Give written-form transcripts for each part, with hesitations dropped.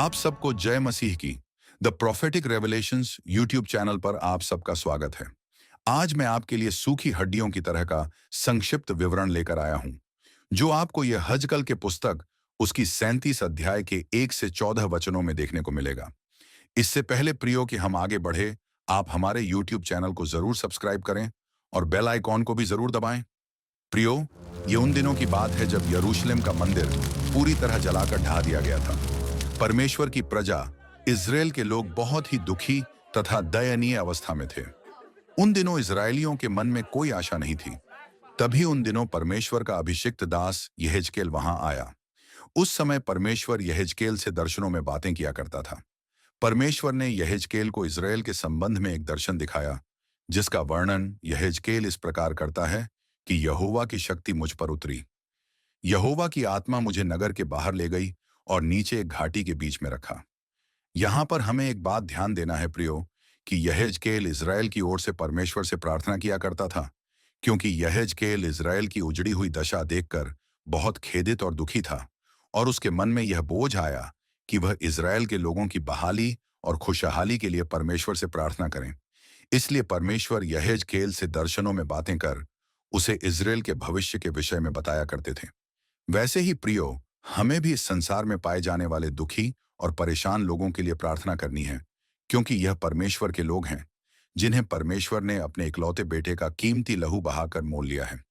आप सबको जय मसीह की। The prophetic revelations YouTube channel पर आप सबका स्वागत है। आज मैं आपके लिए सूखी हड्डियों की तरह का संक्षिप्त विवरण लेकर आया हूं, जो आपको यह हजकल के पुस्तक उसकी 37 अध्याय के 1 से 14 वचनों में देखने को मिलेगा। इससे पहले प्रियो कि हम आगे बढ़े, आप हमारे यूट्यूब चैनल को जरूर सब्सक्राइब करें और बेल आइकॉन को भी जरूर दबाएं। प्रियो, ये उन दिनों की बात है जब यरूशलेम का मंदिर पूरी तरह जलाकर ढा दिया गया था। परमेश्वर की प्रजा इज़राइल के लोग बहुत ही दुखी तथा दयनीय अवस्था में थे। उन दिनों इज़राइलियों के मन में कोई आशा नहीं थी। तभी उन दिनों परमेश्वर का अभिषिक्त दास यहेजकेल वहां आया। उस समय परमेश्वर यहेजकेल से दर्शनों में बातें किया करता था। परमेश्वर ने यहेजकेल को इज़राइल के संबंध में एक दर्शन दिखाया, जिसका वर्णन यहेजकेल इस प्रकार करता है कि यहोवा की शक्ति मुझ पर उतरी। यहोवा की आत्मा मुझे नगर के बाहर ले गई और नीचे एक घाटी के बीच में रखा। यहां पर हमें एक बात ध्यान देना है प्रियो, कि यहेजकेल इज़राइल की ओर से परमेश्वर से प्रार्थना किया करता था, क्योंकि यहेजकेल इज़राइल की उजड़ी हुई दशा देखकर बहुत खेदित और दुखी था, और उसके मन में यह बोझ आया कि वह इज़राइल के लोगों की बहाली और खुशहाली के लिए परमेश्वर से प्रार्थना करें। इसलिए परमेश्वर यहेजकेल से दर्शनों में बातें कर उसे इज़राइल के भविष्य के विषय में बताया करते थे। वैसे ही प्रियो, हमें भी इस संसार में पाए जाने वाले दुखी और परेशान लोगों के लिए प्रार्थना करनी है, क्योंकि यह परमेश्वर के लोग हैं, जिन्हें परमेश्वर ने अपने इकलौते बेटे का कीमती लहू बहाकर मोल लिया है।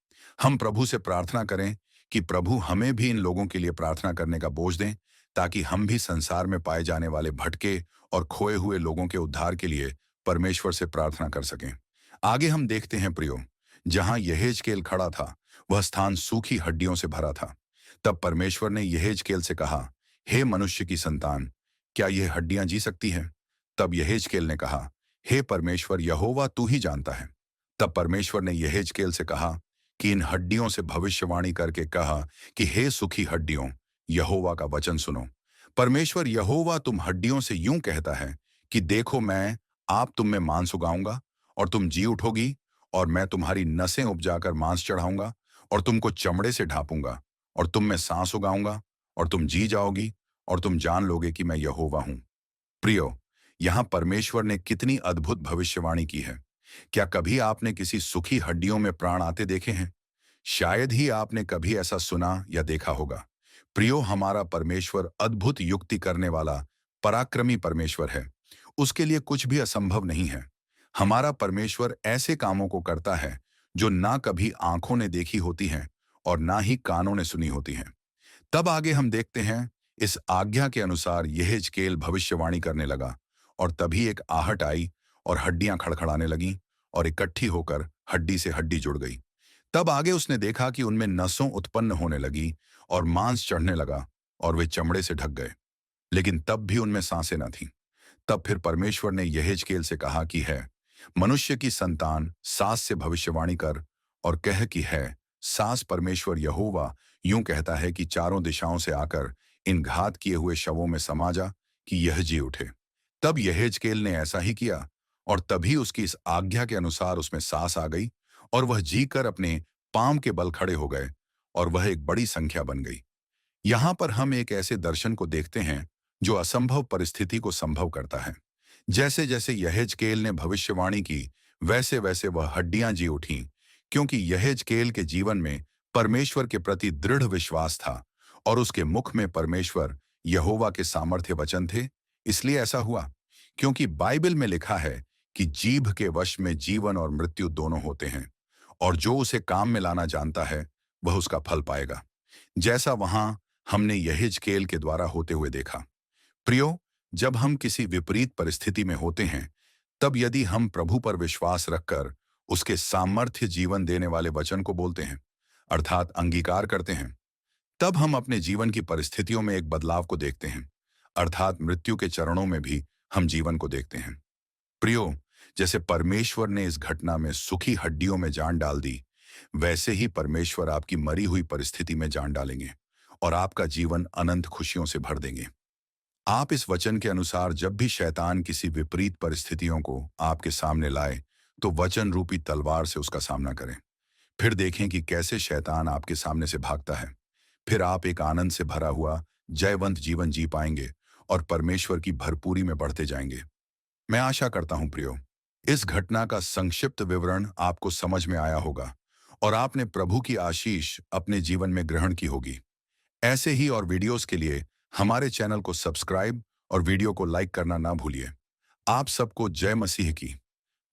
हम प्रभु से प्रार्थना करें कि प्रभु हमें भी इन लोगों के लिए प्रार्थना करने का बोझ दें, ताकि हम भी संसार में पाए जाने वाले भटके और खोए हुए लोगों के उद्धार के लिए परमेश्वर से प्रार्थना कर सकें। आगे हम देखते हैं प्रियो, जहां यहेजकेल खड़ा था, वह स्थान सूखी हड्डियों से भरा था। तब परमेश्वर ने यहेजकेल से कहा, हे मनुष्य की संतान, क्या यह हड्डियां जी सकती हैं? तब यहेजकेल ने कहा, हे परमेश्वर यहोवा, तू ही जानता है। तब परमेश्वर ने यहेजकेल से कहा कि इन हड्डियों से भविष्यवाणी करके कहा कि हे सुखी हड्डियों, यहोवा का वचन सुनो। परमेश्वर यहोवा तुम हड्डियों से यूं कहता है कि देखो, मैं आप तुम में मांस उगाऊंगा और तुम जी उठोगी, और मैं तुम्हारी नसें उपजाकर मांस चढ़ाऊंगा और तुमको चमड़े से ढांपूंगा, और तुम में सांस उगाऊंगा और तुम जी जाओगी, और तुम जान लोगे कि मैं यहोवा हूं। प्रियो, यहां परमेश्वर ने कितनी अद्भुत भविष्यवाणी की है। क्या कभी आपने किसी सुखी हड्डियों में प्राण आते देखे हैं? शायद ही आपने कभी ऐसा सुना या देखा होगा। प्रियो, हमारा परमेश्वर अद्भुत युक्ति करने वाला पराक्रमी परमेश्वर है। उसके लिए कुछ भी असंभव नहीं है। हमारा परमेश्वर ऐसे कामों को करता है जो ना कभी आंखों ने देखी होती हैं और ना ही कानों ने सुनी होती हैं। तब आगे हम देखते हैं, इस आज्ञा के अनुसार यहेजकेल भविष्यवाणी करने लगा, और तभी एक आहट आई और हड्डियां खड़खड़ाने लगीं और इकट्ठी होकर हड्डी से हड्डी जुड़ गई। तब आगे उसने देखा कि उनमें नसों उत्पन्न होने लगी और मांस चढ़ने लगा, और वे चमड़े से ढक गए, लेकिन तब भी उनमें सांसें न थीं। तब फिर परमेश्वर ने यहेजकेल से कहा कि है मनुष्य की संतान, सास से भविष्यवाणी कर और कह कि है सास परमेश्वर यहोवा यूं कहता है कि चारों दिशाओं से आकर इन घात किए हुए शवों में समा जा, कि यह जी उठे। तब यहेजकेल ने ऐसा ही किया, और तभी उसकी इस आज्ञा के अनुसार उसमें सांस आ गई, और वह जी कर अपने पांव के बल खड़े हो गए, और वह एक बड़ी संख्या बन गई। यहां पर हम एक ऐसे दर्शन को देखते हैं जो असंभव परिस्थिति को संभव करता है। जैसे जैसे यहेजकेल ने भविष्यवाणी की, वैसे वैसे वह हड्डियां जी उठीं, क्योंकि यहेजकेल के जीवन में परमेश्वर के प्रति दृढ़ विश्वास था, और उसके मुख में परमेश्वर यहोवा के सामर्थ्य वचन थे। इसलिए ऐसा हुआ, क्योंकि बाइबल में लिखा है कि जीभ के वश में जीवन और मृत्यु दोनों होते हैं, और जो उसे काम में लाना जानता है वह उसका फल पाएगा, जैसा वहां हमने यहेजकेल के द्वारा होते हुए देखा। प्रियो, जब हम किसी विपरीत परिस्थिति में होते हैं, तब यदि हम प्रभु पर विश्वास रखकर उसके सामर्थ्य जीवन देने वाले वचन को बोलते हैं, अर्थात अंगीकार करते हैं, तब हम अपने जीवन की परिस्थितियों में एक बदलाव को देखते हैं, अर्थात मृत्यु के चरणों में भी हम जीवन को देखते हैं। प्रियो, जैसे परमेश्वर ने इस घटना में सुखी हड्डियों में जान डाल दी, वैसे ही परमेश्वर आपकी मरी हुई परिस्थिति में जान डालेंगे और आपका जीवन अनंत खुशियों से भर देंगे। आप इस वचन के अनुसार जब भी शैतान किसी विपरीत परिस्थितियों को आपके सामने लाए, तो वचन रूपी तलवार से उसका सामना करें। फिर देखें कि कैसे शैतान आपके सामने से भागता है। फिर आप एक आनंद से भरा हुआ जयवंत जीवन जी पाएंगे, और परमेश्वर की भरपूरी में बढ़ते जाएंगे। मैं आशा करता हूं प्रियो, इस घटना का संक्षिप्त विवरण आपको समझ में आया होगा और आपने प्रभु की आशीष अपने जीवन में ग्रहण की होगी। ऐसे ही और वीडियोस के लिए हमारे चैनल को सब्सक्राइब और वीडियो को लाइक करना ना भूलिए। आप सबको जय मसीह की।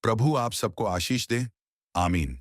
प्रभु आप सबको आशीष दे। आमीन।